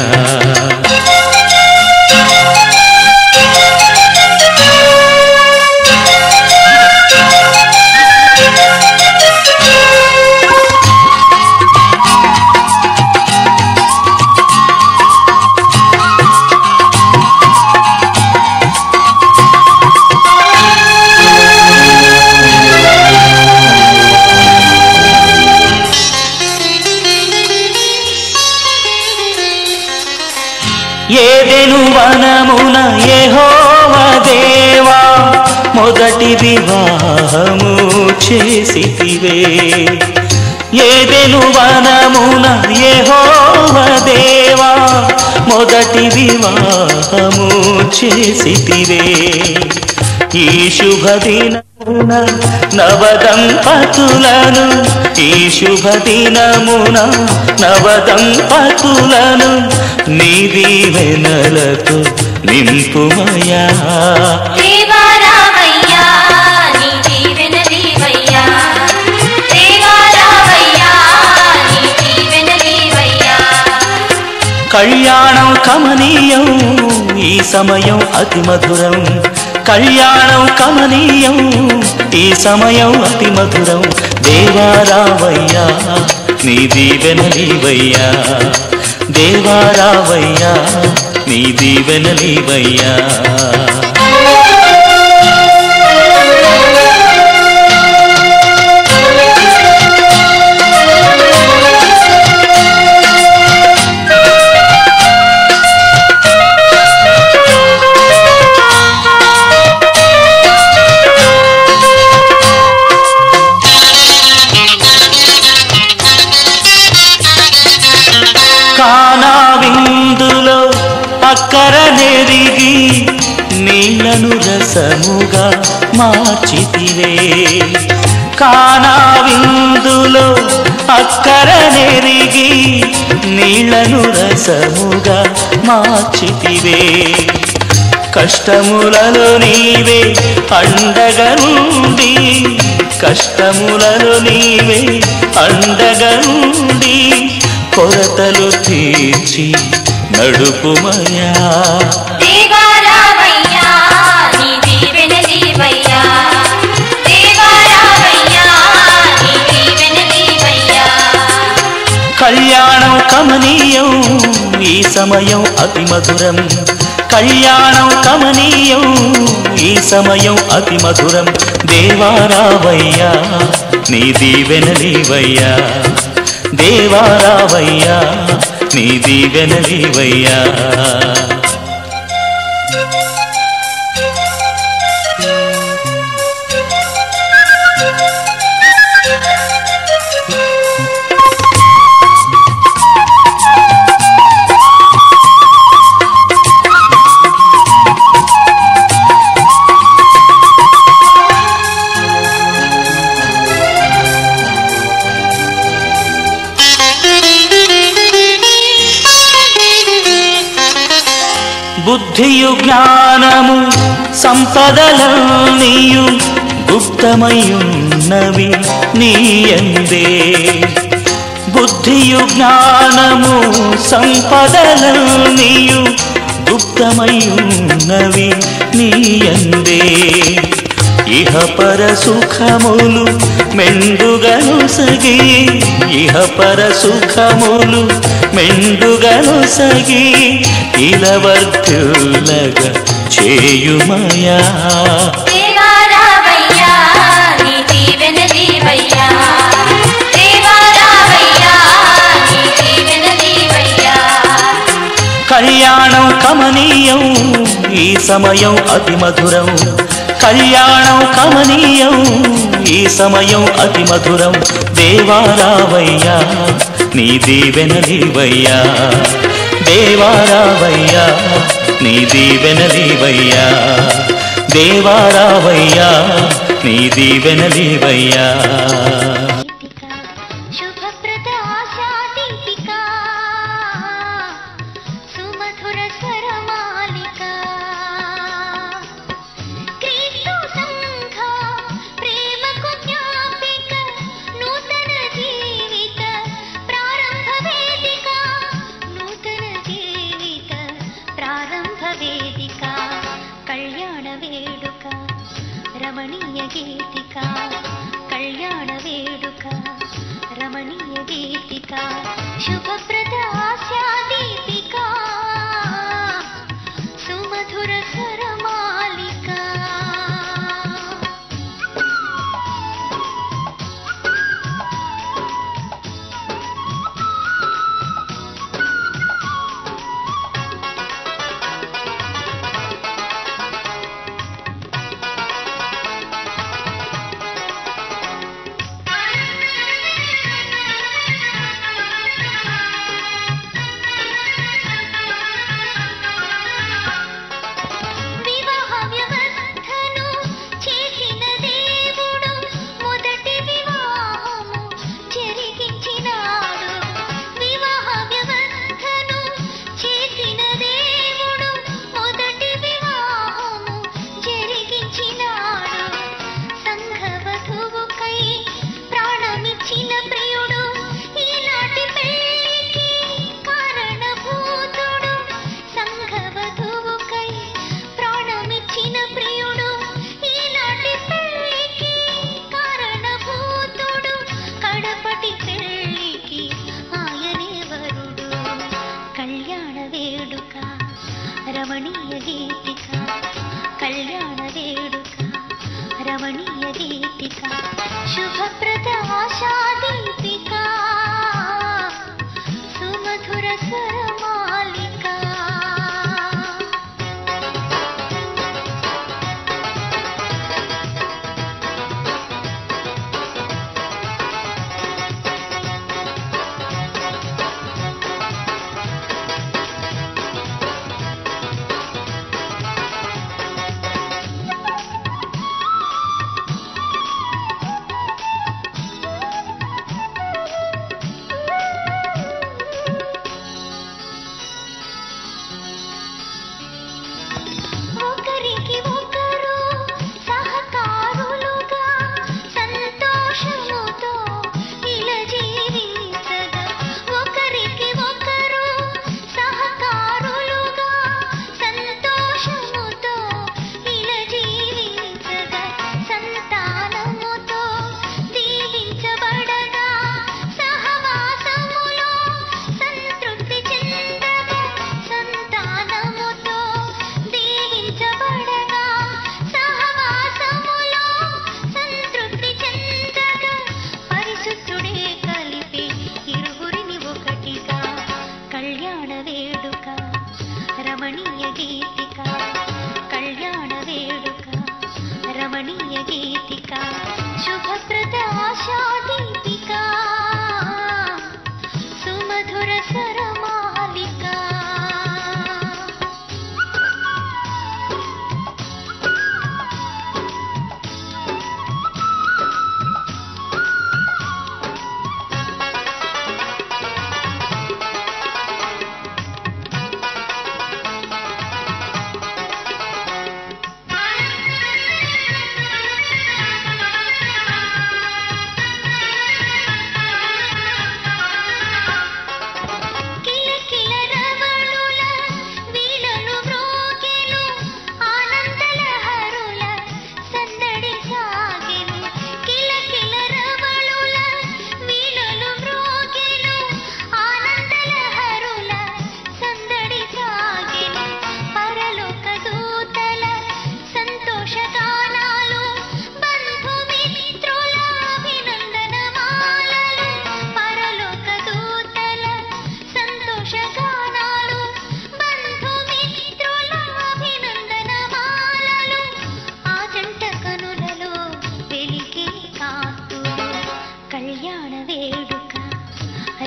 ఏదెను వనమున యెహోవా దేవా మొదటి వివాహము చేసితివే. ఏదెను వనమున యెహోవా దేవా మొదటి వివాహము చేసితివే. ఈ శుభదినమున నవదంపతులను, ఈ శుభదినమున నవదంపతులను నీ దీవెనలతో నింపుమయా. దేవారావయ్యా నీ దీవెనలివయ్యా, దేవారావయ్యా నీ దీవెనలివయ్యా. కళ్యాణం కమనీయం ఈ సమయం అతి మధురం. కళ్యాణం కమనీయం ఈ సమయం అతి మధురం. దేవారావయ్యా నీ దీవెనలివయ్యా, దేవారావయ్యా నీ దీవెనలివయ్యా. కానా విందులో అక్కర నెరిగి నీ రసముగా మార్చితివే కానా విందులో అక్కర నెరిగి నీళ్లను రసముగా మార్చితివే కష్టములలో నీవే అండగా నుండి కష్టములలో నీవే అండగా నుండి కొరతలు తీర్చి నడుపుమయా దేవా రామయ్యా నీ దీవెనలీవయ్యా దేవా రామయ్యా నీ దీవెనలీవయ్యా కళ్యాణం కమనీయం ఈ సమయం అతి మధురం కళ్యాణం కమనీయం ఈ సమయం అతి మధురం దేవా రావయ్యా నీ దీవెనలీవయ్యా దేవా రావయ్యా నీ దీవెనలీవయ్యా బుద్ధియు జ్ఞానము సంపదలన్నీయు గుప్తమయున్నవి నీయందే బుద్ధియు జ్ఞానము సంపదలన్నీయు గుప్తమయున్నవి నీయందే ఇహపర సుఖములు మెండుగను సగి ఇహపర సుఖములు మెండుగను సగి ఇలవర్తులగా చేయుమయా దేవా రామయ్యా నీ దీవెనలీవయ్యా దేవా రామయ్యా నీ దీవెనలీవయ్యా కళ్యాణం కమనీయం ఈ సమయం అతి మధురం కళ్యాణం కమనీయం ఈ సమయం అతి మధురం దేవా రావయ్యా నీ దీవెనలీవయ్యా దేవా రావయ్యా నీ దీవెనలీవయ్యా దేవా రావయ్యా నీ దీవెనలీవయ్యా శుభప్రద ఆశాదీపికా సుమధుర స్వరమాలికా క్రీస్తు సంఘ ప్రేమకు జ్ఞాపిక నూతన జీవిత ప్రారంభ వేదిక నూతన జీవిత ప్రారంభ వేదిక కళ్యాణ వేడుక రమణీయ గీతిక కళ్యాణ వేడుక రమణీయ గీతిక శుభప్రద ఆశాదీపిక సుమధుర స్వరమాలిక వివాహ వ్యవస్థను చేసిన దేవుడు మొదటి వివాహము జరిగించినాడు వివాహ వ్యవస్థను చేసిన దేవుడు మొదటి వివాహము జరిగించినాడు సంఘ వధువుకై ప్రాణమిచ్చిన ప్రియుడు ఈనాటి పెళ్లికి కారణభూతుడు సంఘ వధువుకై ప్రాణమిచ్చిన ప్రియుడు ఈనాటి పెళ్లికి కారణభూతుడు కడపటి పెళ్లికి ఆయనే వరుడు కళ్యాణ వేడుక రమణీయ గీతిక కళ్యాణ వేడుక రమణీయ గీతిక శుభప్రద ఆశాదీపిక సుమధుర స్వరమాలిక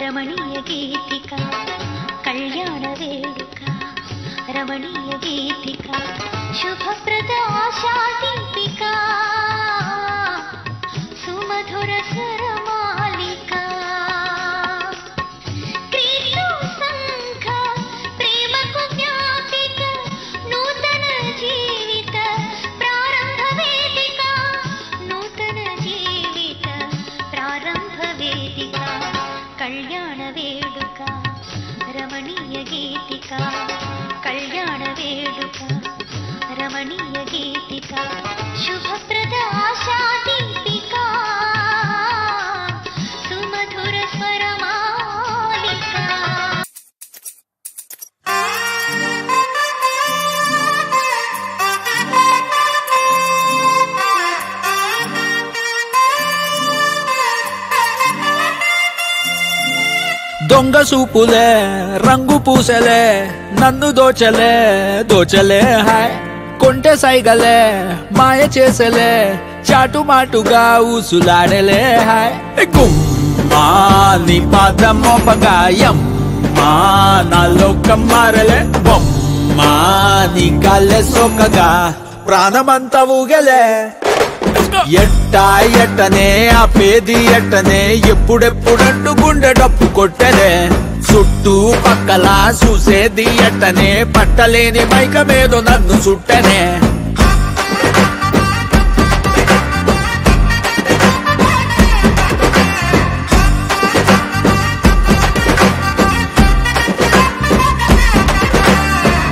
రమణీయ గీతిక కళ్యాణ వేడుక రమణీయ గీతిక శుభప్రద ఆశా దీపిక సుమధుర స్వరమాలిక క్రీస్తు సంఘ ప్రేమకు జ్ఞాపిక నూతన జీవిత ప్రారంభ వేదిక నూతన జీవిత ప్రారంభ వేదిక కళ్యాణ వేడుక రమణీయ గీతిక కళ్యాణ వేడుక రమణీయ గీతిక శుభప్రద ఆశా దీపిక సుమధుర స్వరమాలిక దొంగ సూపులే రంగు పూసలే నన్ను దోచలే దోచలే హాయ్ కొంటె సైగలే మాయ చేసలే చాటుమాటుగా ఊసులాడలే హాయ్ గుమ్మా నీ పాదం మోపగాయం మా నాలో కమ్మారలే బొమ్మా నీ కాళ్ళే సోకగా ప్రాణమంతా ఊగలే ఎట్టా ఎట్టనే ఆ పేది ఎట్టనే ఎప్పుడెప్పుడంటూ గుండె డప్పు కొట్టనే చుట్టూ పక్కల చూసేది ఎట్టనే పట్టలేని మైకమేదో నన్ను చుట్టనే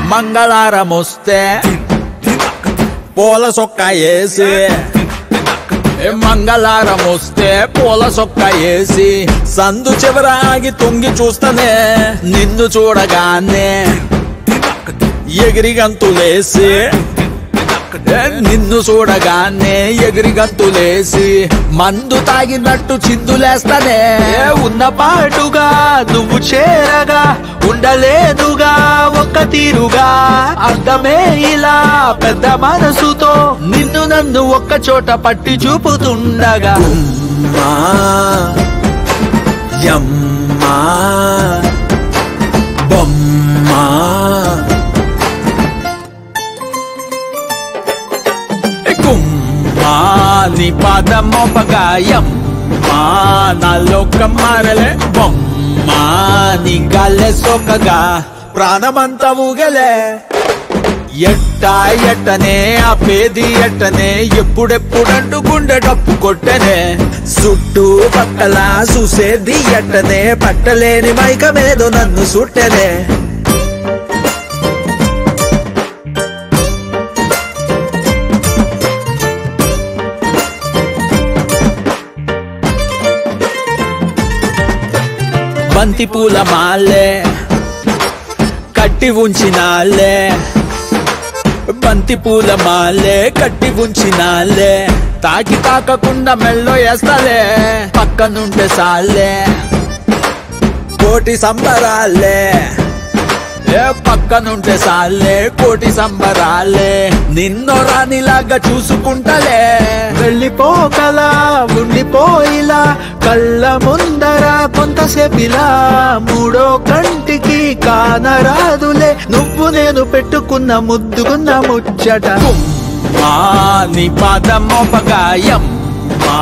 మంగళారమొస్తే పూల సొక్కా వేసి మంగళారం వస్తే పూల సొక్క వేసి సందు చివర ఆగి తొంగి చూస్తనే నిన్ను చూడగానే ఎగిరి గంతులేసి నిన్ను చూడగానే ఎగిరి గంతులేసి మందు తాగినట్టు చిందులేస్తనే ఉన్న పాటుగా నువ్వు చేరగా ఉండలేదుగా ఒక్క తీరుగా అర్థమే ఇలా పెద్ద మనసుతో నిన్ను నన్ను ఒక్క చోట పట్టి చూపుతుండగా యమ్మా బొమ్మా కుమ్మా నీ పాదం మోపగాయం మా నాలో కమ్మారలే బొమ్మా నీ గాల్లే సోకగా ప్రాణమంతా ఊగలే ఎట్టా ఎట్టనే ఆ పేది ఎట్టనే ఎప్పుడెప్పుడంటూ గుండె డప్పు కొట్టనే చుట్టూ పక్కల చూసేది ఎట్టనే పట్టలేని మైకమేదో నన్ను సుట్టనే బంతి పూల మాలే కట్టి ఉంచినాలే బంతి పూల మాలే కట్టి ఉంచినాలే తాకి తాకకుండా మెల్లో వేస్తలే పక్కనుంటే సాలే కోటి సంబరాలే పక్కనుంటే సాలే కోటి సంబరాలే నిన్నో రానిలాగా చూసుకుంటలే వెళ్ళిపోకలా ఉండిపోయిలా కళ్ళ ముందర కొంతసేపిలా మూడో కంటికి కానరాదులే నువ్వు నేను పెట్టుకున్న ముద్దుకున్న ముచ్చట మా నీ పాదం మోపగాయం మా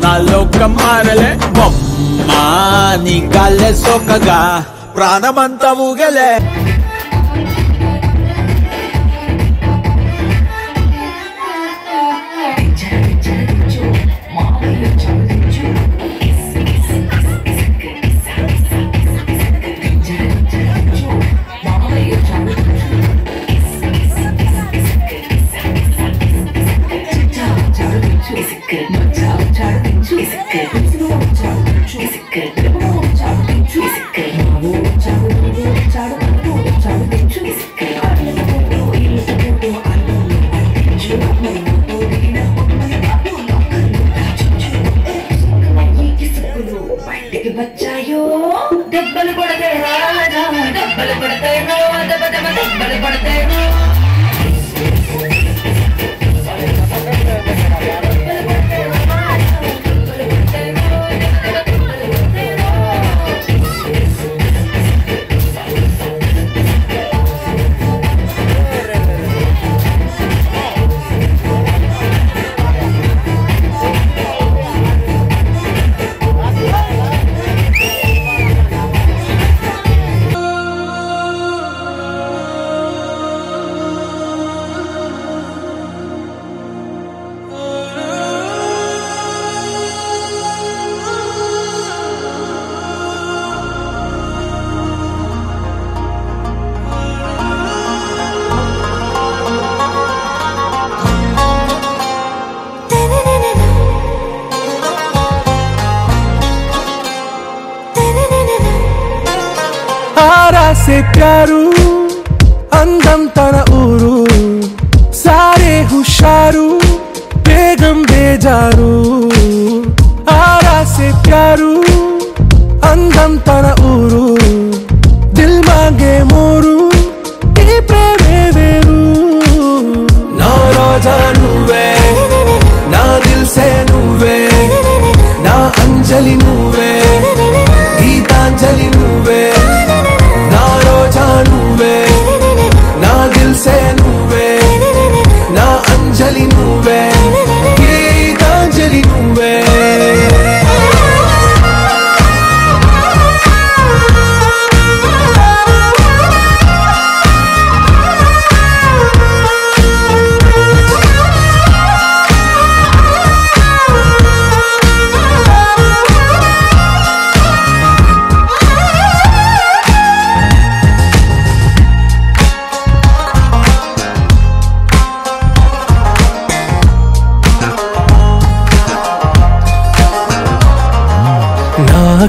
నాలో కమ్మారలే బొమ్మా నీ గాల్లే సోకగా ప్రాణమంతా ఊగలే बच्चायो डब्बल पड़ते राजा डब्बल पड़ते रो डब्बल पड़ते रो ప్యారు అందం తన ఊరు సారే హుషారు బేగం బేజారు ఆరా సే ప్యారు అందం తన ఊరు దిల్ మాంగే మోరు ఈ ప్రేమే వేరు నా రోజా నువ్వే నా దిల్ సే నువ్వే నా అంజలి నువ్వే గీతాంజలి నువ్వే నా రోజా నువ్వే నా దిల్ సే నువ్వే నా అంజలి నువ్వే గీతాంజలి నువ్వే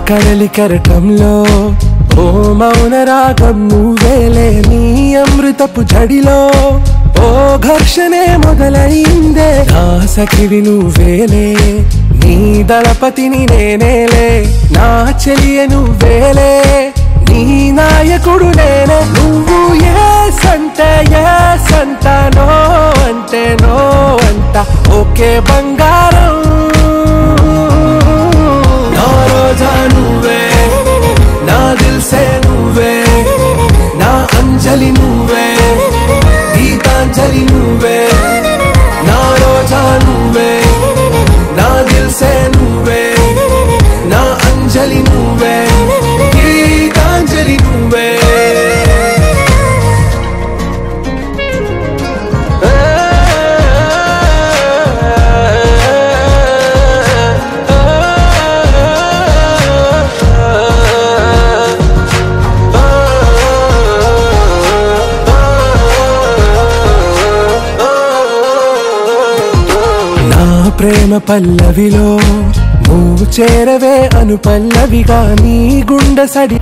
కడలి కరటంలో ఓ మౌన రాగం నువ్వేలే నీ అమృతపు జడిలో ఓ ఘర్షణే మొదలైందే నా సఖివి నువ్వేలే నీ దళపతిని నేనేలే నా చెలియ నువ్వేలే నీ నాయకుడు నేనే నువ్వు ఏ సంట నో అంటే నో అంట ఓకే బంగారం నా రోజా నువ్వే నా దిల్ సే నువ్వే నా అంజలి నువ్వే గీతాంజలి నువ్వే నా రోజా నువ్వే నా దిల్ సే నువ్వే నా అంజలి నువ్వే గీతాంజలి నువ్వే ప్రేమ పల్లవిలో నువ్వు చేరవే అను పల్లవిగా నీ గుండె సడి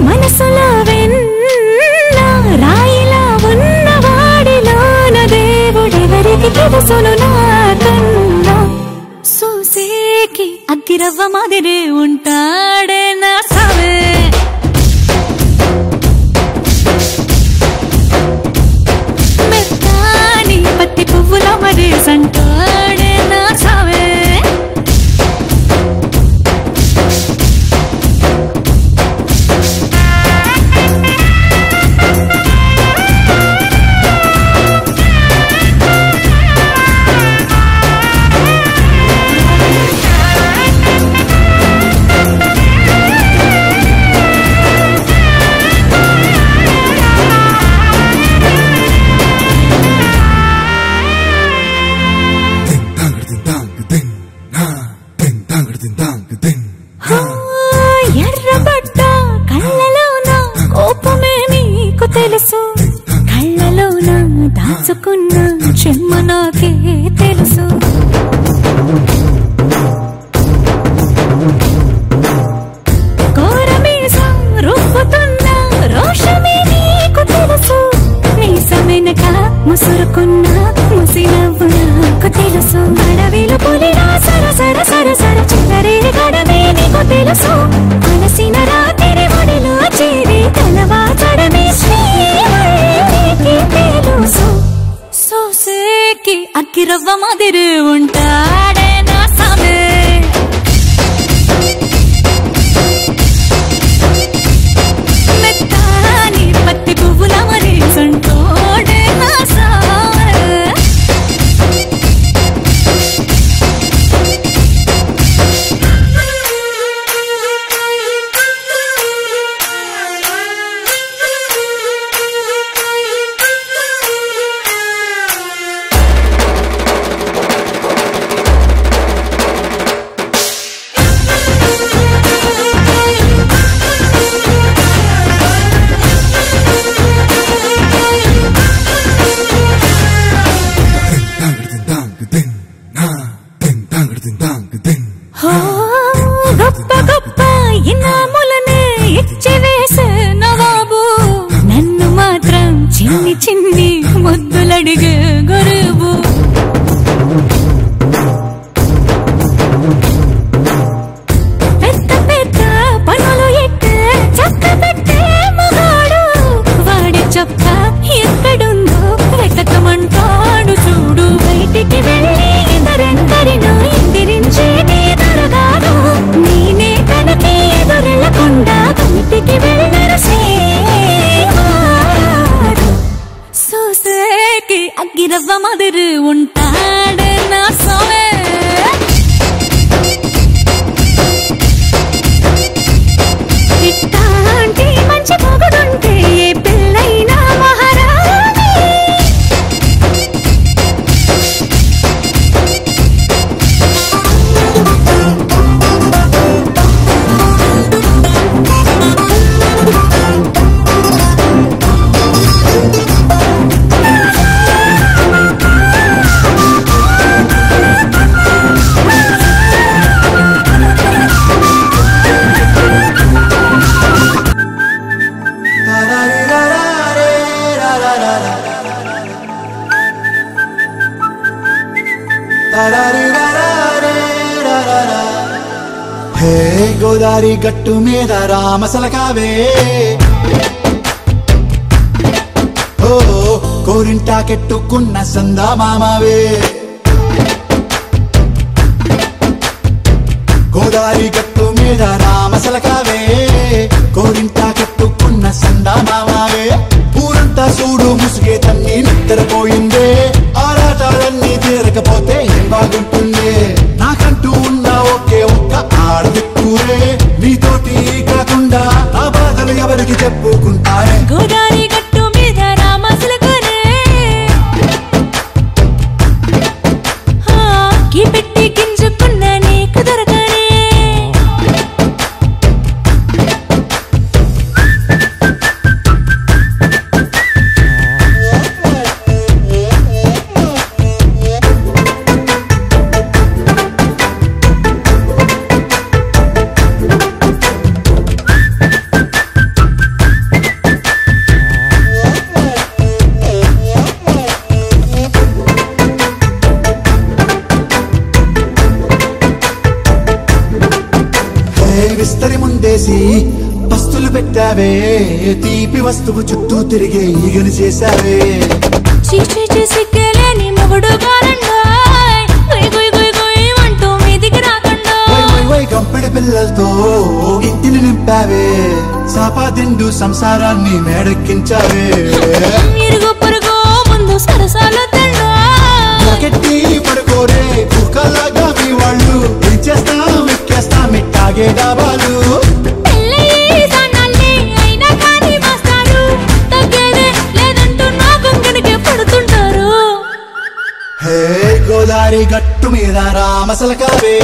మనసులో వెన్న రాయిలా ఉన్నవాడిలోన దేవుడెవరికి తెలుసును నాకన్నా సూసేకి అగ్గిరవ్వ మాదిరే ఉంటాడే నా సావే మెత్తాని పత్తి పువ్వుల మరే సంటాడే నా సావే గొప్ప గొప్ప ఇనాములనే ఇచ్చివేసే నవాబు నన్ను మాత్రం చిన్ని చిన్ని ముద్దులడిగే గురువు పెద్ద పెద్ద పనులు ఎట్టే చక్క పెట్టే మగాడు వాడి చొక్క ఎక్కడుందో వెతకమంటాడు చూడు బయటికి వెళ్ళి ఇద్దరెందరినో ఇందిరించే దొరగాడు నేనే కనుక ఎదురెళ్ళకుండా బయటికి వెళ్ళరు సేవాడు సోసేకి అగ్గిరవ్వ మదురు ఉంటాడే నా సోమే ఇట్టాంటి మంచి పొగడుంటే ఏ పిల్లైనా మహారాణి గోదారి గట్టు మీద రామసలకావే ఓ కోరింటా కెట్టుకున్న సందా మామావే గోదారి గట్టు మీద రామసలకావే కోరింటా కెట్టుకున్న సందా మామావే ఊరంతా చూడు ముసుగే తన్ని నిద్రపోయిందే ఆరాటాలన్నీ తీరకపోతే ఏం బాగుంటుంది నాకంటూ ఉన్న ఒకే ఒక్క ఆడదిక్కురే నీతోటి కాకుండా ఆ బాధలు ఎవరికి చెప్పుకుంటారే గోదారి గట్టు మీద రామసలకనే కీ పెట్టి గింజుకున్న నీకు దొరకనే విస్తరి ముందేసి పస్తులు పెట్టావే తీపి వస్తువు చుట్టూ తిరిగే ఈగని చేశావే సిగ్గలేని మొగుడు అంటూ మీదికి రాకుండా కంపెడి పిల్లలతో ఇంటిని నింపావే సాపాదిండు సంసారాన్ని మేడెక్కించావే ఇరుగు పొరుగు ముందు సరసాలు గట్టి పడుకోరే కుక్కలాగా మీ వాళ్ళు ఏం చేస్తాం ఎక్కేస్తాం ఇట్టాగే డాబాలు హే గోదారి గట్టు మీద రామసలకావే